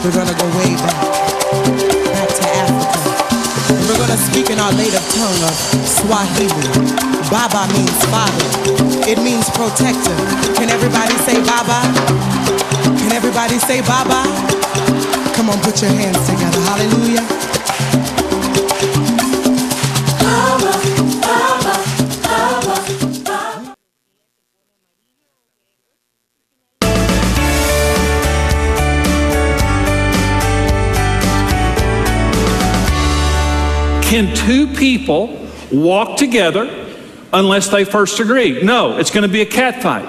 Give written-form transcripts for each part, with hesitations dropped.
We're gonna go way back to Africa. And we're gonna speak in our native tongue of Swahili. Baba means father. It means protector. Can everybody say Baba? Can everybody say Baba? Come on, put your hands together. Hallelujah. Baba, Baba, Baba, Baba. Can two people walk together unless they first agree? No, it's going to be a cat fight.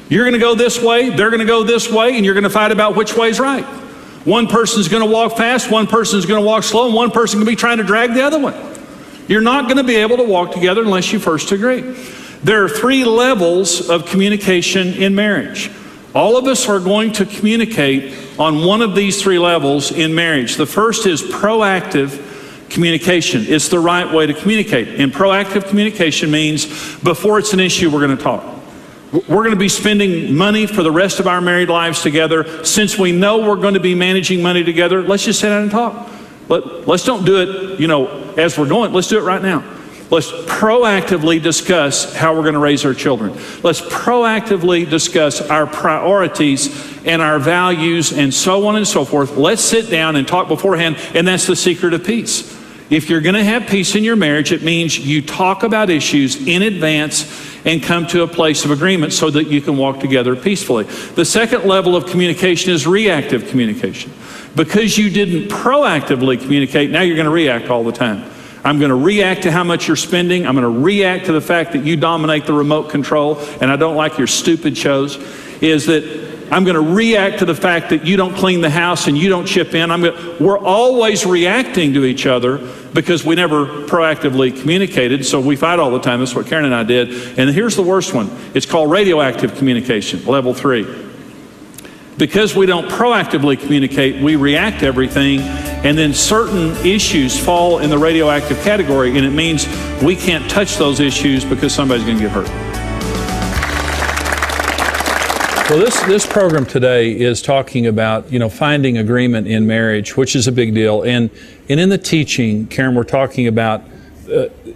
You're going to go this way, they're going to go this way, and you're going to fight about which way is right. One person's going to walk fast, one person's going to walk slow, and one person can be trying to drag the other one. You're not going to be able to walk together unless you first agree. There are 3 levels of communication in marriage. All of us are going to communicate on one of these 3 levels in marriage. The first is proactive communication. It's the right way to communicate. And proactive communication means before it's an issue, we're going to talk. We're going to be spending money for the rest of our married lives together. Since we know we're going to be managing money together, let's just sit down and talk. Let's don't do it, as we're going. Let's do it right now. Let's proactively discuss how we're going to raise our children. Let's proactively discuss our priorities and our values and so on and so forth. Let's sit down and talk beforehand, and that's the secret of peace. If you're going to have peace in your marriage, it means you talk about issues in advance and come to a place of agreement so that you can walk together peacefully. The second level of communication is reactive communication. Because you didn't proactively communicate, now you're going to react all the time. I'm going to react to how much you're spending. I'm going to react to the fact that you dominate the remote control and I don't like your stupid shows. Is that I'm going to react to the fact that you don't clean the house and you don't chip in. We're always reacting to each other because we never proactively communicated, so we fight all the time. That's what Karen and I did. And here's the worst one. It's called radioactive communication, level 3. Because we don't proactively communicate, we react to everything, and then certain issues fall in the radioactive category, and it means we can't touch those issues because somebody's going to get hurt. Well, this program today is talking about, finding agreement in marriage, which is a big deal. And in the teaching, Karen, we're talking about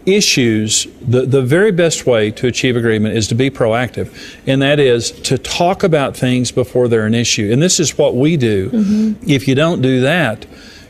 issues. The very best way to achieve agreement is to be proactive, and that is to talk about things before they're an issue. And this is what we do. Mm-hmm. If you don't do that,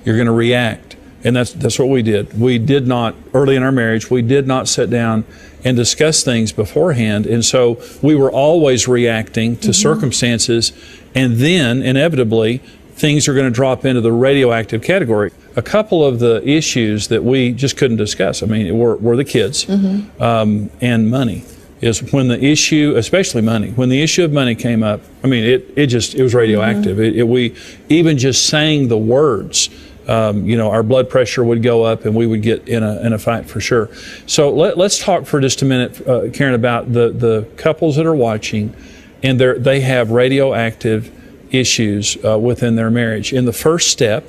you're going to react. And that's what we did. We did not, early in our marriage, we did not sit down and discuss things beforehand. And so we were always reacting to circumstances, and then inevitably things are going to drop into the radioactive category. A couple of the issues that we just couldn't discuss, were the kids and money. Is when the issue, especially money, when the issue of money came up, it was radioactive. We even just saying the words, our blood pressure would go up and we would get in a fight for sure. So let's talk for just a minute, Karen, about the couples that are watching, and they have radioactive issues within their marriage. And the first step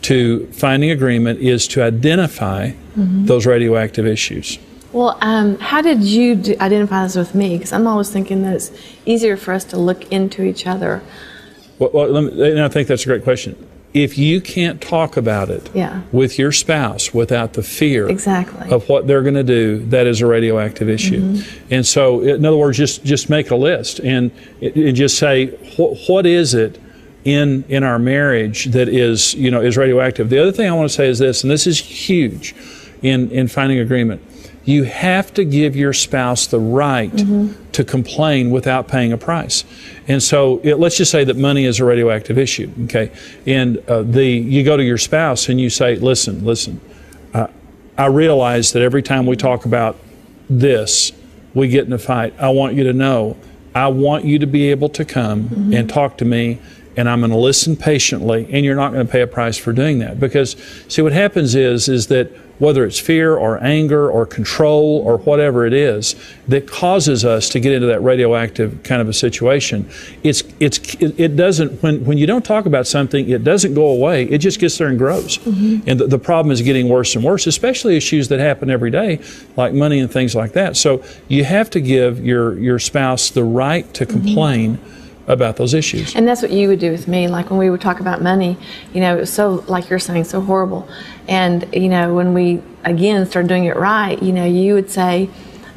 to finding agreement is to identify those radioactive issues. Well, how did you identify this with me? Because I'm always thinking that it's easier for us to look into each other. And I think that's a great question. If you can't talk about it with your spouse without the fear of what they're going to do, that is a radioactive issue. And so, in other words, just make a list and just say, what is it in our marriage that is radioactive? The other thing I want to say is this, and this is huge in finding agreement. You have to give your spouse the right to complain without paying a price. And so let's just say that money is a radioactive issue, okay? And you go to your spouse and you say, listen, I realize that every time we talk about this, we get in a fight. I want you to know, I want you to be able to come and talk to me, and I'm going to listen patiently, and you're not going to pay a price for doing that. Because, see, what happens is that whether it's fear or anger or control or whatever it is that causes us to get into that radioactive kind of a situation, it doesn't, when you don't talk about something, it doesn't go away. It just gets there and grows. And the problem is getting worse and worse, especially issues that happen every day, like money and things like that. So you have to give your spouse the right to complain about those issues. And that's what you would do with me. Like when we would talk about money, you know, it was so, like you're saying, so horrible. And, you know, when we, again, started doing it right, you know, you would say,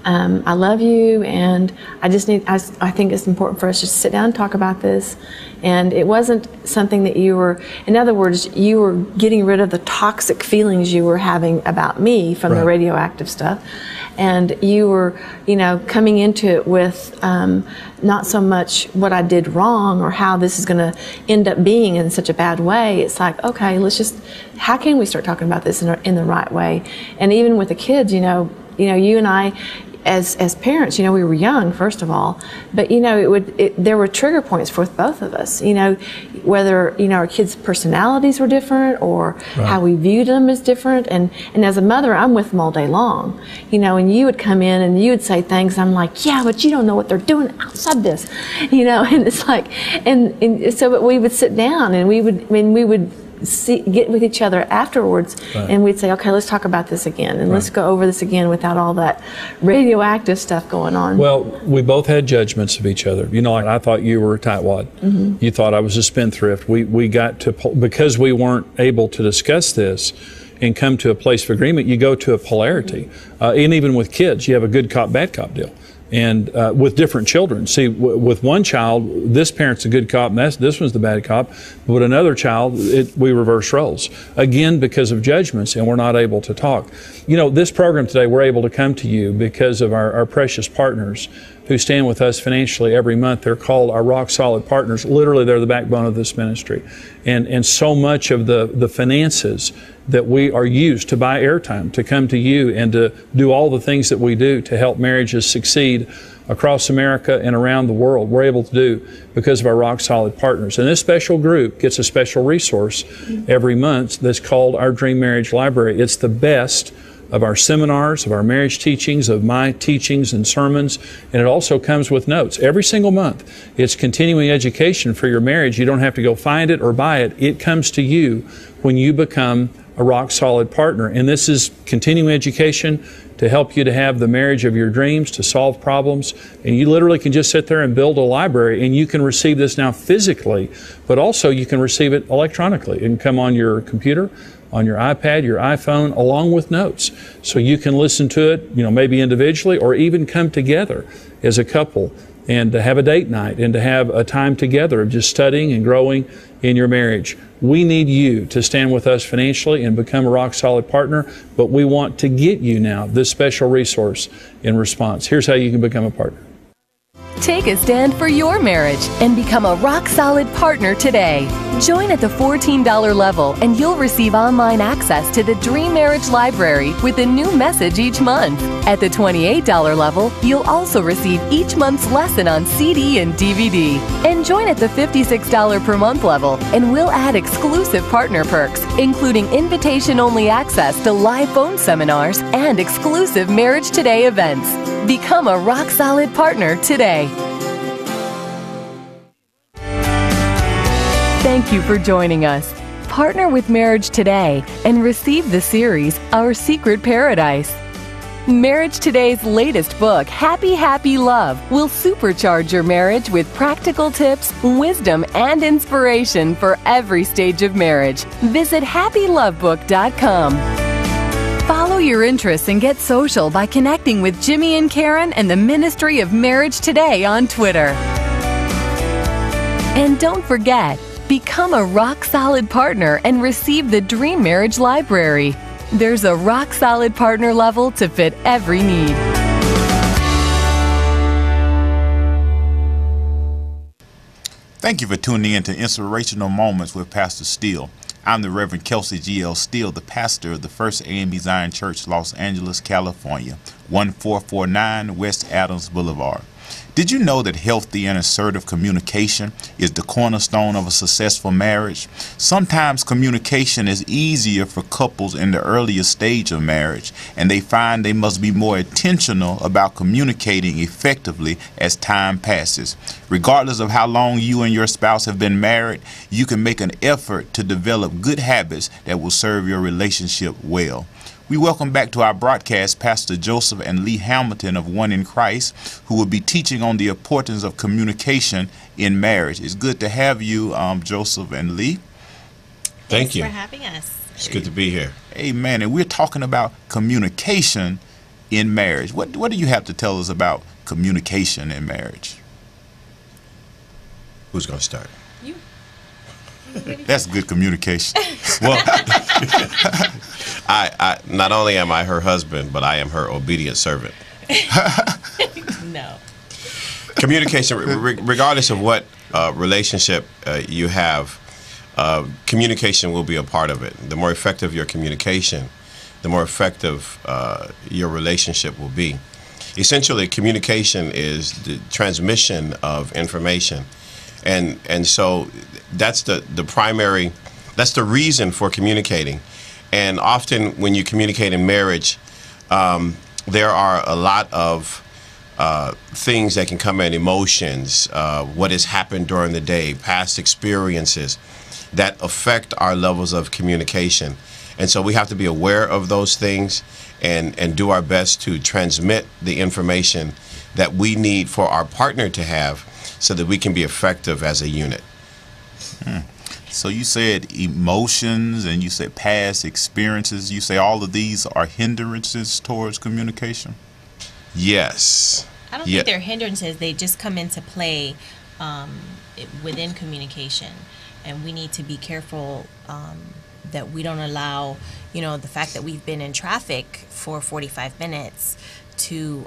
I love you, and I think it's important for us to sit down and talk about this. And it wasn't something that you were, in other words, you were getting rid of the toxic feelings you were having about me from the radioactive stuff. And you were, you know, coming into it with not so much what I did wrong or how this is going to end up being in such a bad way. It's like, okay, let's just, how can we start talking about this in the right way? And even with the kids, you know, you and I, as parents, you know, we were young, first of all, but, you know, there were trigger points for both of us, you know, whether, you know, our kids' personalities were different or how we viewed them as different. And as a mother, I'm with them all day long, you know, and you would come in and you would say things, I'm like, yeah, but you don't know what they're doing outside this, you know, and it's like, and so but we would sit down and we would get with each other afterwards, and we'd say, okay, let's talk about this again, and let's go over this again without all that radioactive stuff going on. Well, we both had judgments of each other. You know, like I thought you were a tightwad. You thought I was a spendthrift. We got to, because we weren't able to discuss this and come to a place of agreement, you go to a polarity. And even with kids, you have a good cop, bad cop deal. And with different children. See, with one child, this parent's a good cop, and this one's the bad cop. But with another child, we reverse roles. Again, because of judgments, and we're not able to talk. You know, this program today, we're able to come to you because of our precious partners who stand with us financially every month. They're called our rock-solid partners. Literally, they're the backbone of this ministry. And so much of the finances that we are used to buy airtime, to come to you and to do all the things that we do to help marriages succeed across America and around the world, we're able to do because of our rock-solid partners. And this special group gets a special resource every month that's called our Dream Marriage Library. It's the best of our seminars, of our marriage teachings, of my teachings and sermons, and it also comes with notes. Every single month, it's continuing education for your marriage. You don't have to go find it or buy it. It comes to you when you become a rock-solid partner. And this is continuing education to help you to have the marriage of your dreams, to solve problems. And you literally can just sit there and build a library, and you can receive this now physically, but also you can receive it electronically. It can come on your computer, on your iPad, your iPhone, along with notes. So you can listen to it, you know, maybe individually or even come together as a couple and to have a date night and to have a time together of just studying and growing in your marriage. We need you to stand with us financially and become a rock-solid partner, but we want to get you now this special resource in response. Here's how you can become a partner. Take a stand for your marriage and become a rock-solid partner today. Join at the $14 level and you'll receive online access to the Dream Marriage Library with a new message each month. At the $28 level, you'll also receive each month's lesson on CD and DVD. And join at the $56 per month level and we'll add exclusive partner perks, including invitation-only access to live phone seminars and exclusive Marriage Today events. Become a rock-solid partner today. Thank you for joining us. Partner with Marriage Today and receive the series, Our Secret Paradise. Marriage Today's latest book, Happy, Happy Love, will supercharge your marriage with practical tips, wisdom, and inspiration for every stage of marriage. Visit happylovebook.com. Follow your interests and get social by connecting with Jimmy and Karen and the Ministry of Marriage Today on Twitter. And don't forget, become a rock-solid partner and receive the Dream Marriage Library. There's a rock-solid partner level to fit every need. Thank you for tuning in to Inspirational Moments with Pastor Steele. I'm the Reverend Kelcy G.L.Steele, the pastor of the First A.M.E. Zion Church, Los Angeles, California, 1449 West Adams Boulevard. Did you know that healthy and assertive communication is the cornerstone of a successful marriage? Sometimes communication is easier for couples in the earlier stage of marriage, and they find they must be more intentional about communicating effectively as time passes. Regardless of how long you and your spouse have been married, you can make an effort to develop good habits that will serve your relationship well. We welcome back to our broadcast Pastor Joseph and Lee Hamilton of One in Christ, who will be teaching on the importance of communication in marriage. It's good to have you, Joseph and Lee. Thank you for having us. It's good to be here. Amen. And we're talking about communication in marriage. What do you have to tell us about communication in marriage? Who's going to start? You. That's good communication. Well, I not only am I her husband, but I am her obedient servant. No. Communication, regardless of what relationship you have, communication will be a part of it. The more effective your communication, the more effective your relationship will be. Essentially, communication is the transmission of information. And so that's the primary, that's the reason for communicating. And often when you communicate in marriage, there are a lot of things that can come in, emotions, what has happened during the day, past experiences that affect our levels of communication. And so we have to be aware of those things and do our best to transmit the information that we need for our partner to have so that we can be effective as a unit. So you said emotions and you said past experiences. You say all of these are hindrances towards communication? Yes. I don't think they're hindrances. They just come into play within communication. And we need to be careful that we don't allow, the fact that we've been in traffic for 45 minutes to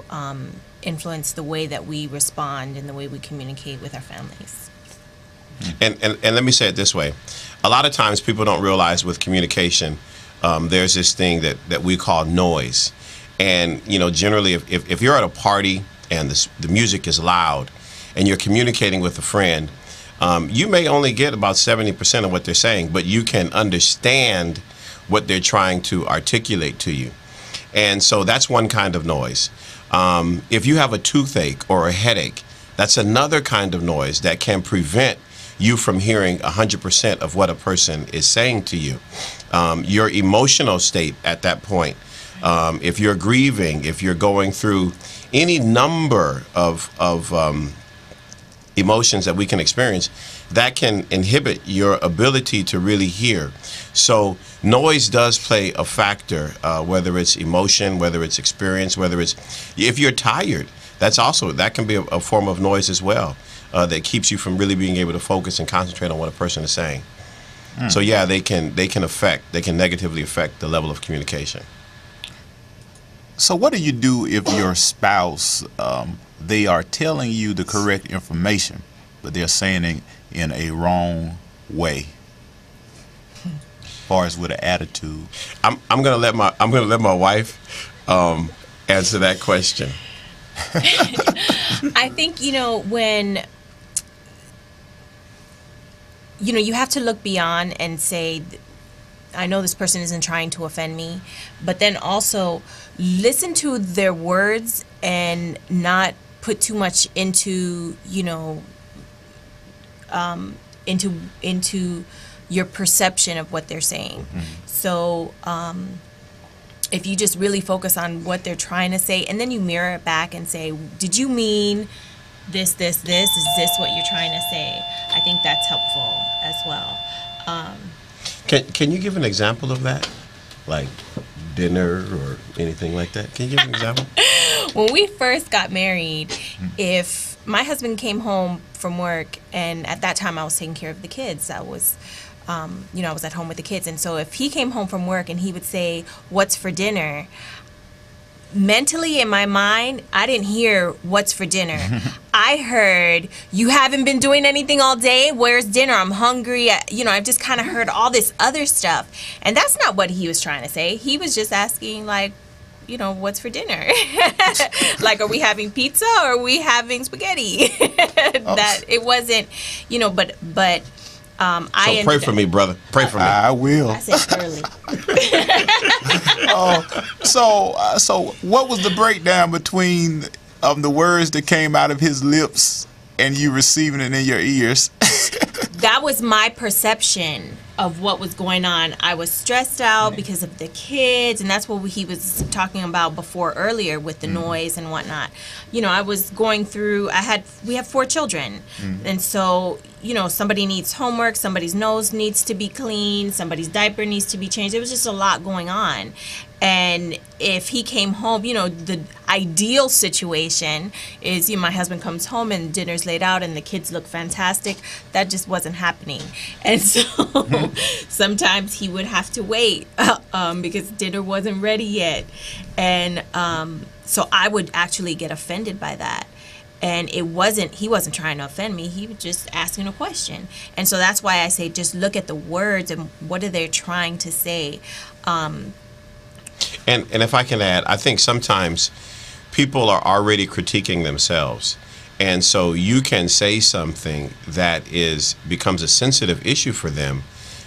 influence the way that we respond and the way we communicate with our families. And let me say it this way. A lot of times people don't realize with communication, there's this thing that we call noise. And, generally if you're at a party and the music is loud and you're communicating with a friend, you may only get about 70% of what they're saying, but you can understand what they're trying to articulate to you. And so that's one kind of noise. If you have a toothache or a headache, that's another kind of noise that can prevent you from hearing 100% of what a person is saying to you. Your emotional state at that point, if you're grieving, if you're going through any number of emotions that we can experience, that can inhibit your ability to really hear. So noise does play a factor, whether it's emotion, whether it's experience, whether it's, if you're tired, that can be a form of noise as well, that keeps you from really being able to focus and concentrate on what a person is saying. So yeah, they can negatively affect the level of communication. So what do you do if your spouse, they are telling you the correct information, but they're saying it in a wrong way, as far as with an attitude? I'm gonna let my wife answer that question. I think when you have to look beyond and say, I know this person isn't trying to offend me, but then also listen to their words and not put too much into into your perception of what they're saying. So if you just really focus on what they're trying to say, and then you mirror it back and say, did you mean this? Is this what you're trying to say? I think that's helpful as well. Can you give an example of that? Like dinner or anything like that? Can you give an example? When we first got married, if my husband came home from work, and at that time I was taking care of the kids, I was at home with the kids. And so if he came home from work and he would say, "What's for dinner?" mentally in my mind, I didn't hear "what's for dinner." I heard, "You haven't been doing anything all day? Where's dinner? I'm hungry." I've just kind of heard all this other stuff. And that's not what he was trying to say. He was just asking, like, what's for dinner? Like, are we having pizza or are we having spaghetti? That it wasn't, but so pray for me, brother. Pray for me. I will. I said early. So what was the breakdown between the words that came out of his lips and you receiving it in your ears? That was my perception of what was going on. I was stressed out because of the kids, and that's what he was talking about before earlier with the noise and whatnot. You know, I was going through, we have 4 children, and so, you know, somebody needs homework, somebody's nose needs to be cleaned, somebody's diaper needs to be changed. There was just a lot going on. And if he came home, you know, the ideal situation is, you know, my husband comes home and dinner's laid out and the kids look fantastic. That just wasn't happening. And so sometimes he would have to wait because dinner wasn't ready yet. And so I would actually get offended by that. And he wasn't trying to offend me. He was just asking a question. And so that's why I say just look at the words and what are they trying to say. And if I can add, I think sometimes people are already critiquing themselves. And so you can say something that becomes a sensitive issue for them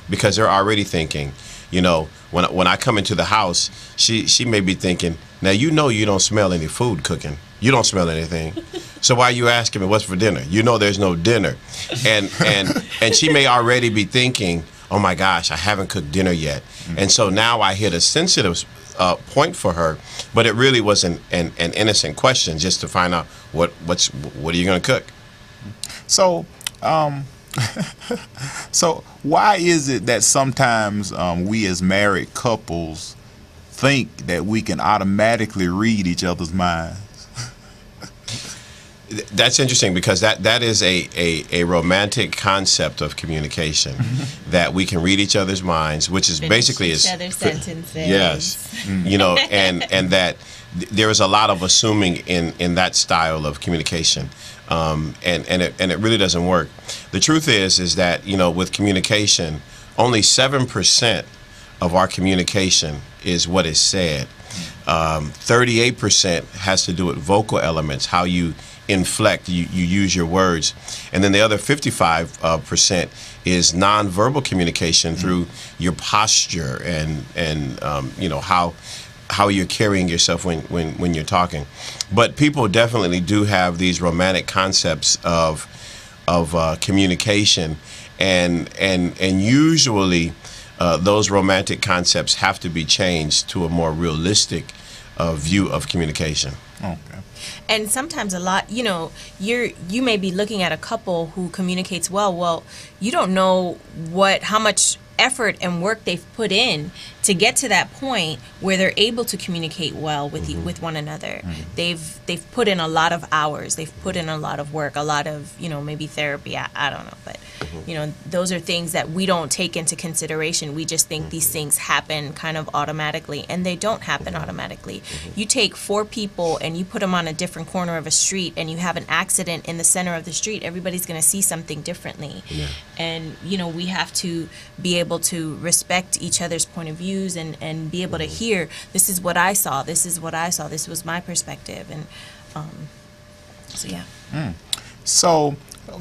because they're already thinking, you know, when I come into the house, she may be thinking, now you know you don't smell any food cooking. You don't smell anything. So why are you asking me what's for dinner? You know there's no dinner. And she may already be thinking, oh my gosh, I haven't cooked dinner yet. And so now I hit a sensitive point for her, but it really was an innocent question just to find out what are you going to cook. So so why is it that sometimes we as married couples think that we can automatically read each other's minds? That's interesting because that is a romantic concept of communication, that we can read each other's minds, which is basically each other's sentences. Yes, you know, and that there is a lot of assuming in that style of communication, and it really doesn't work. The truth is that, you know, with communication, only 7% of our communication is what is said. 38% has to do with vocal elements, how you inflect, you use your words, and then the other 55% is nonverbal communication through your posture and you know, how you're carrying yourself when you're talking. But people definitely do have these romantic concepts of communication, and usually those romantic concepts have to be changed to a more realistic view of communication. Okay. And sometimes a lot, you know, you may be looking at a couple who communicates well. Well, you don't know how much effort and work they've put in to get to that point where they're able to communicate well with one another. They've put in a lot of hours. They've put in a lot of work, a lot of, you know, maybe therapy. I don't know, but you know, those are things that we don't take into consideration. We just think these things happen kind of automatically, and they don't happen automatically. You take 4 people and you put them on a different corner of a street, and you have an accident in the center of the street. Everybody's going to see something differently, and you know, we have to be able to respect each other's point of views and be able to hear, this is what I saw, this is what I saw, this was my perspective, and so yeah. So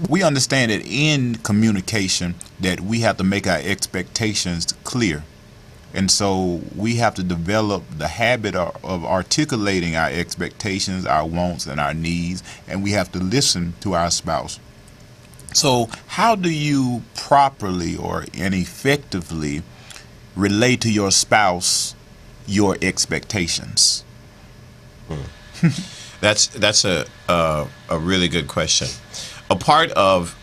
we understand that in communication that we have to make our expectations clear, and so we have to develop the habit of articulating our expectations, our wants, and our needs, and we have to listen to our spouse. So how do you properly and effectively relate to your spouse your expectations? That's a really good question. A part of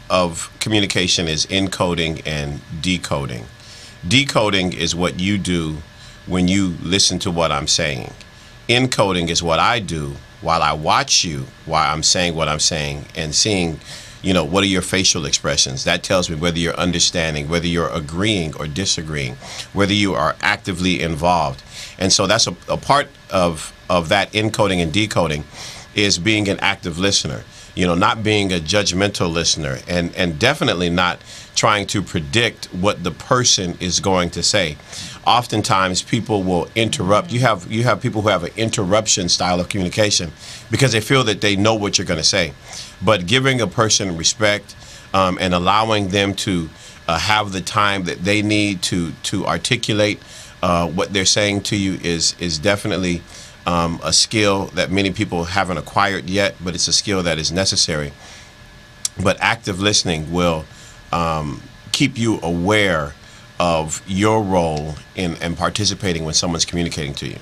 communication is encoding and decoding. Decoding is what you do when you listen to what I'm saying. Encoding is what I do while I watch you, while I'm saying what I'm saying, and seeing, you know, what are your facial expressions. That tells me whether you're understanding, whether you're agreeing or disagreeing, whether you are actively involved. And so that's a part of that encoding and decoding is being an active listener. You know, not being a judgmental listener, and definitely not trying to predict what the person is going to say. Oftentimes people will interrupt. You have people who have an interruption style of communication because they feel that they know what you're going to say. But giving a person respect and allowing them to have the time that they need to articulate what they're saying to you is definitely a skill that many people haven't acquired yet, but it's a skill that is necessary. But active listening will keep you aware of your role in participating when someone's communicating to you.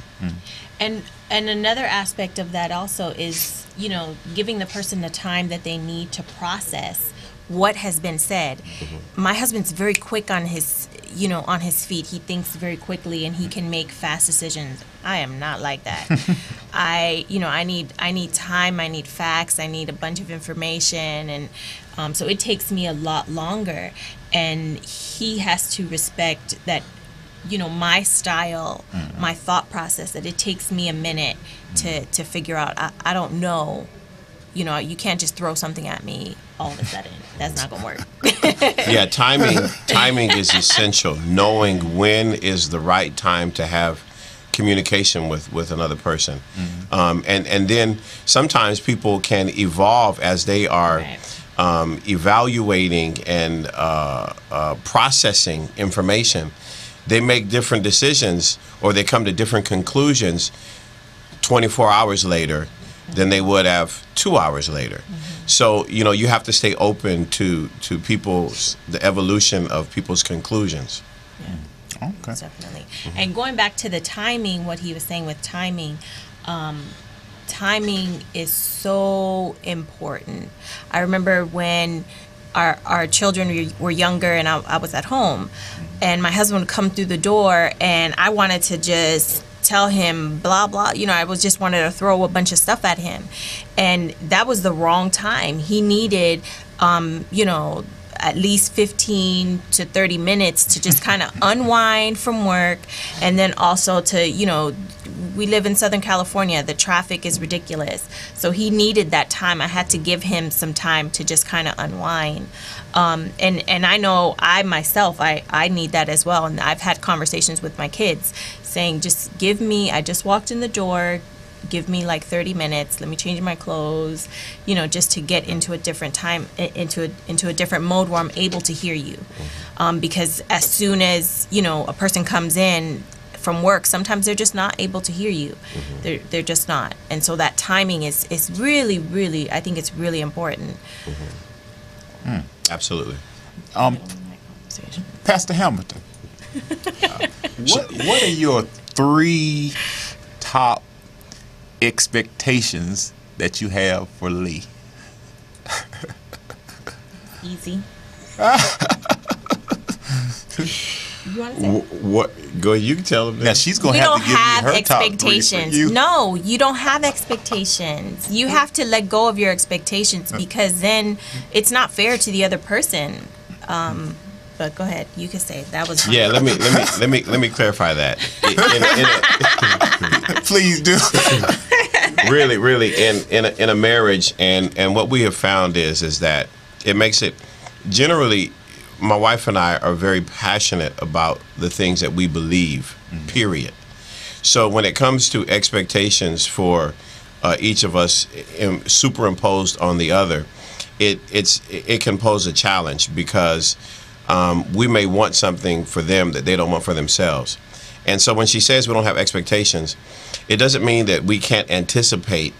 And another aspect of that also is, you know, giving the person the time that they need to process what has been said. My husband's very quick on his, you know, on his feet. He thinks very quickly and he can make fast decisions. I am not like that. I need time, I need facts, I need a bunch of information, and so it takes me a lot longer, and he has to respect that, you know, my style, my thought process, that it takes me a minute to figure out. I don't know, you know, you can't just throw something at me all of a sudden. That's not gonna work. Yeah, timing is essential. Knowing when is the right time to have communication with another person. And then sometimes people can evolve as they are evaluating and processing information. They make different decisions, or they come to different conclusions 24 hours later than they would have 2 hours later. So, you know, you have to stay open to the evolution of people's conclusions. Okay. Definitely. And going back to the timing, what he was saying with timing, timing is so important. I remember when our children were younger and I was at home, and my husband would come through the door and I wanted to just tell him blah blah, you know, I was just wanted to throw a bunch of stuff at him, and that was the wrong time. He needed you know, at least 15 to 30 minutes to just kind of unwind from work, and then also to, you know, we live in Southern California, the traffic is ridiculous, so he needed that time. I had to give him some time to just kind of unwind, and I know I myself, I need that as well, and I've had conversations with my kids saying, just give me, I just walked in the door, give me like 30 minutes, let me change my clothes, you know, just to get into a different time, into a different mode where I'm able to hear you. Because as soon as, you know, a person comes in from work, sometimes they're just not able to hear you. They're just not. And so that timing is really, really, I think it's really important. Absolutely. Pastor Hamilton, what are your 3 top expectations that you have for Lee? Easy. You want to say? What? Go ahead, you can tell them that. Now she's going We to have don't to give have me her top 3 for expectations. you. No, you don't have expectations. You have to let go of your expectations, because then it's not fair to the other person. But go ahead, you can say it. That was Yeah, let me clarify that. Please do. Really, in a marriage, and what we have found is that it makes it generally. My wife and I are very passionate about the things that we believe. Period. So when it comes to expectations for each of us superimposed on the other, it can pose a challenge, because we may want something for them that they don't want for themselves. And so when she says we don't have expectations, it doesn't mean that we can't anticipate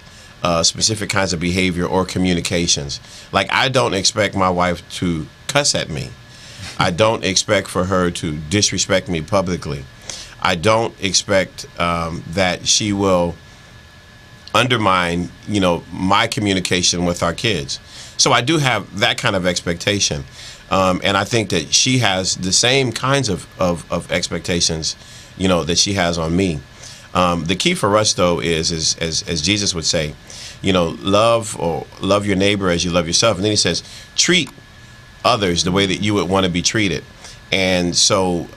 specific kinds of behavior or communications. Like, I don't expect my wife to cuss at me. I don't expect for her to disrespect me publicly. I don't expect that she will undermine, you know, my communication with our kids. So I do have that kind of expectation. And I think that she has the same kinds of expectations, you know, that she has on me. The key for us, though, is as Jesus would say, you know, love your neighbor as you love yourself. And then he says, treat others the way that you would want to be treated. And so,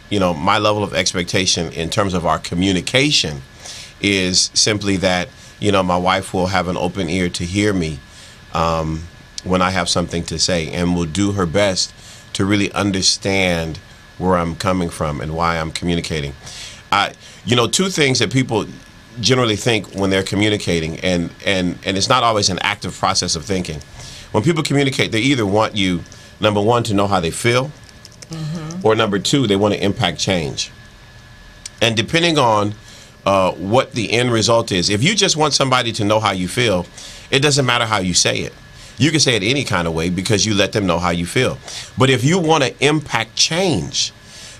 you know, my level of expectation in terms of our communication is simply that, you know, my wife will have an open ear to hear me when I have something to say, and will do her best to really understand where I'm coming from and why I'm communicating. You know, 2 things that people generally think when they're communicating, and it's not always an active process of thinking. When people communicate, they either want you, number 1, to know how they feel, or number 2, they want to impact change. And depending on what the end result is, if you just want somebody to know how you feel, it doesn't matter how you say it. You can say it any kind of way, because you let them know how you feel. But if you want to impact change,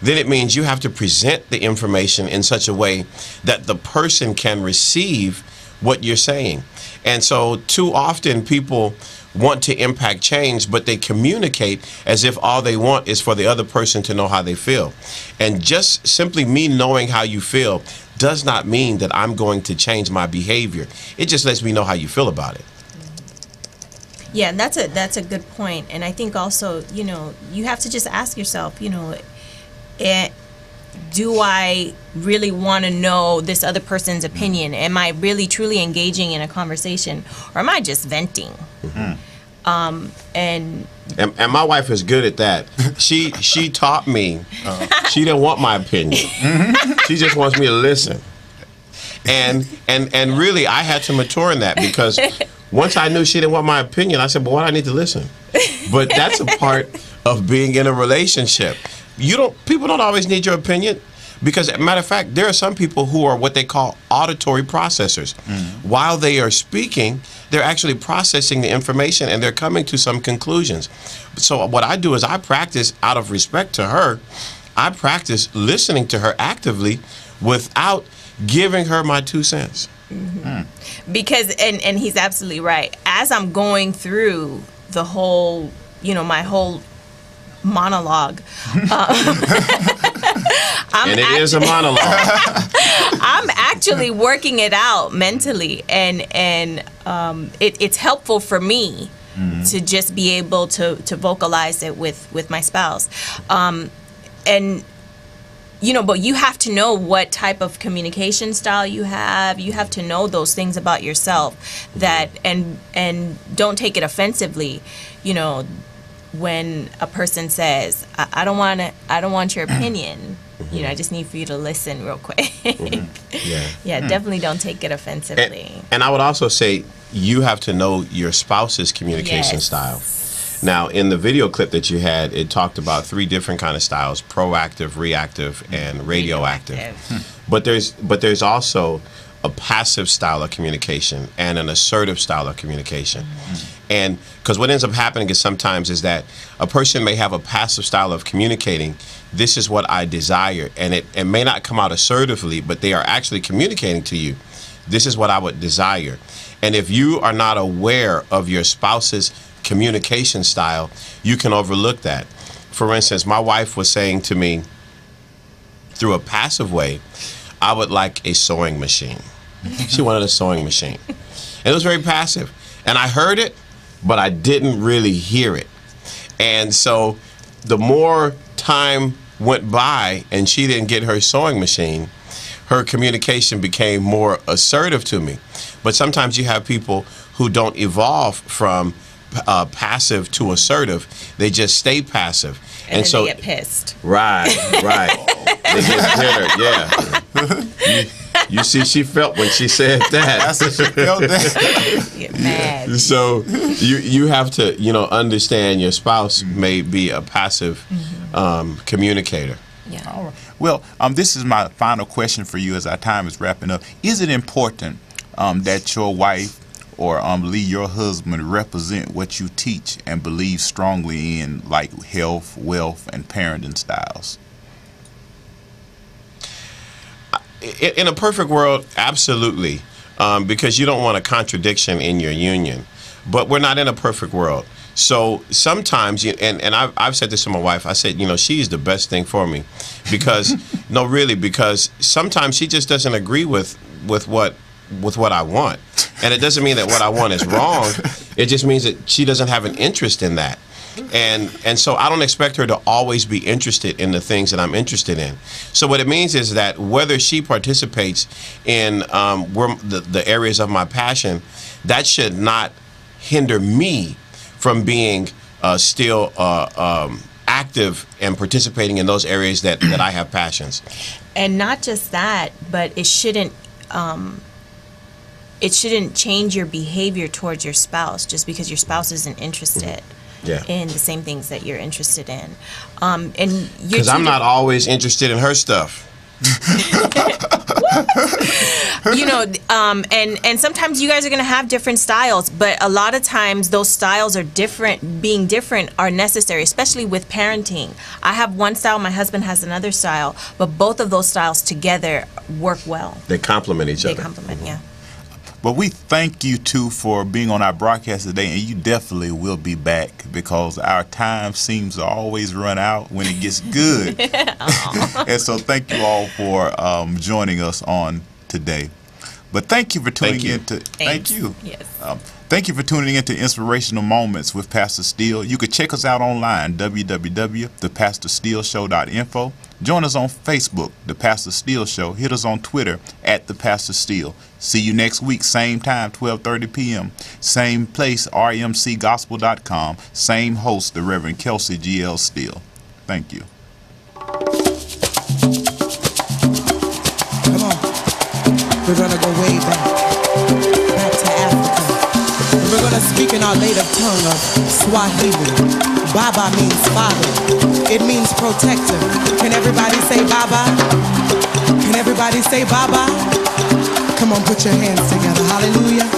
then it means you have to present the information in such a way that the person can receive what you're saying. And so too often people want to impact change, but they communicate as if all they want is for the other person to know how they feel. And just simply me knowing how you feel does not mean that I'm going to change my behavior. It just lets me know how you feel about it. Yeah, and that's a good point. And I think also, you know, you have to just ask yourself, you know, do I really want to know this other person's opinion? Am I really truly engaging in a conversation, or am I just venting? And my wife is good at that. She taught me. She didn't want my opinion. She just wants me to listen. And really, I had to mature in that, because once I knew she didn't want my opinion, I said, "But why do I need to listen?" But that's a part of being in a relationship. People don't always need your opinion, because, as a matter of fact, there are some people who are what they call auditory processors. While they are speaking, they're actually processing the information and they're coming to some conclusions. So what I do is I practice, out of respect to her, I practice listening to her actively without giving her my 2 cents. Because, and he's absolutely right. As I'm going through the whole, you know, my whole monologue, is a monologue. I'm actually working it out mentally, and it's helpful for me to just be able to vocalize it with my spouse, and you know, but you have to know what type of communication style you have. You have to know those things about yourself, that and don't take it offensively, you know, when a person says, I don't want your opinion. You know, I just need for you to listen real quick. Yeah, definitely don't take it offensively. And I would also say you have to know your spouse's communication style. Now, in the video clip that you had, it talked about 3 different kind of styles: proactive, reactive, and radioactive. But there's also a passive style of communication and an assertive style of communication. And because what ends up happening is sometimes is that a person may have a passive style of communicating. This is what I desire, and it may not come out assertively, but they are actually communicating to you, this is what I would desire. And if you are not aware of your spouse's communication style, you can overlook that. For instance, my wife was saying to me through a passive way, I would like a sewing machine. She wanted a sewing machine. And it was very passive. And I heard it, but I didn't really hear it. And so the more time went by and she didn't get her sewing machine, her communication became more assertive to me. But sometimes you have people who don't evolve from passive to assertive. They just stay passive. And so they get pissed. Right. They get bitter, yeah. You see, she felt when she said that. That's what she felt that. Get mad. So you have to, you know, understand your spouse may be a passive communicator. Yeah. All right. Well, this is my final question for you as our time is wrapping up. Is it important that your wife or Lee, your husband, represent what you teach and believe strongly in, like health, wealth, and parenting styles? In a perfect world, absolutely, because you don't want a contradiction in your union. But we're not in a perfect world. So sometimes, and I've said this to my wife, I said, you know, she's the best thing for me. Because, no, really, because sometimes she just doesn't agree with what I want. And it doesn't mean that what I want is wrong. It just means that she doesn't have an interest in that. And so I don't expect her to always be interested in the things that I'm interested in. So what it means is that whether she participates in the areas of my passion, that should not hinder me from being still active and participating in those areas that I have passions. And not just that, but it shouldn't change your behavior towards your spouse just because your spouse isn't interested in the same things that you're interested in. And because I'm not always interested in her stuff. You know, and sometimes you guys are going to have different styles, but a lot of times those styles are different. Being different are necessary, especially with parenting. I have one style, my husband has another style, but both of those styles together work well. They complement each other. They complement, yeah. But we thank you two for being on our broadcast today, and you definitely will be back because our time seems to always run out when it gets good. And so thank you all for joining us on today. But thank you for tuning in to. Thank you. Yes. Thank you for tuning in to Inspirational Moments with Pastor Steele. You can check us out online, www.thepastorsteeleshow.info. Join us on Facebook, The Pastor Steele Show. Hit us on Twitter, @ThePastorSteele. See you next week, same time, 12:30 p.m. Same place, rmcgospel.com. Same host, the Reverend Kelcy G.L.Steele. Thank you. Come on. We're going to go way back to Africa. We're going to speak in our native tongue of Swahili. Baba means father. It means protector. Can everybody say Baba? Can everybody say Baba? Come on, put your hands together. Hallelujah.